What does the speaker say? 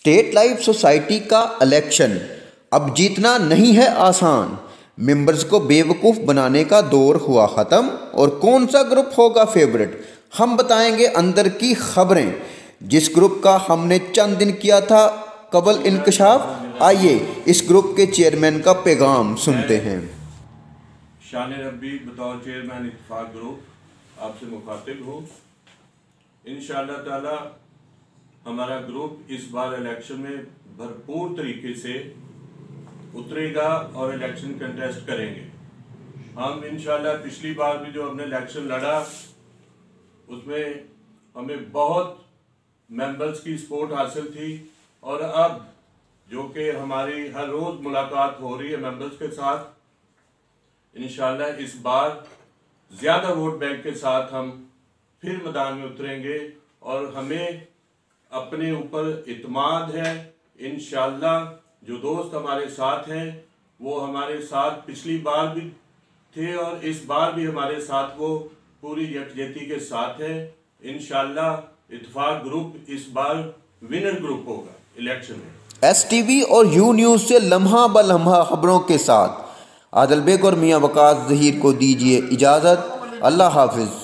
State life society का election अब जीतना नहीं है आसान। मेंबर्स को बेवकूफ़ बनाने का दौर हुआ ख़त्म और कौन सा ग्रुप होगा फेवरेट, हम बताएंगे अंदर की खबरें। जिस ग्रुप का हमने चंद दिन किया था कबल इंकशाफ, आइए इस ग्रुप के चेयरमैन का पैगाम सुनते हैं। शान रब्बी बतौर चेयरमैन इत्तेफाक ग्रुप आपसे मुखातिब हूँ। इंशाअल्लाह ताला हमारा ग्रुप इस बार इलेक्शन में भरपूर तरीके से उतरेगा और इलेक्शन कंटेस्ट करेंगे। हम इंशाअल्लाह पिछली बार भी जो हमने इलेक्शन लड़ा उसमें हमें बहुत मेंबर्स की सपोर्ट हासिल थी और अब जो कि हमारी हर रोज़ मुलाकात हो रही है मेंबर्स के साथ, इंशाअल्लाह इस बार ज़्यादा वोट बैंक के साथ हम फिर मैदान में उतरेंगे और हमें अपने ऊपर इत्मीनान है। इंशाअल्लाह जो दोस्त हमारे साथ हैं वो हमारे साथ पिछली बार भी थे और इस बार भी हमारे साथ वो पूरी यकजहती के साथ है। इंशाअल्लाह इत्तेफाक ग्रुप इस बार विनर ग्रुप होगा इलेक्शन में। STV और यू न्यूज़ से लम्हा ब लम्हा खबरों के साथ आदिल बेग और मियां वकास ज़हीर को दीजिए इजाज़त। अल्लाह हाफिज़।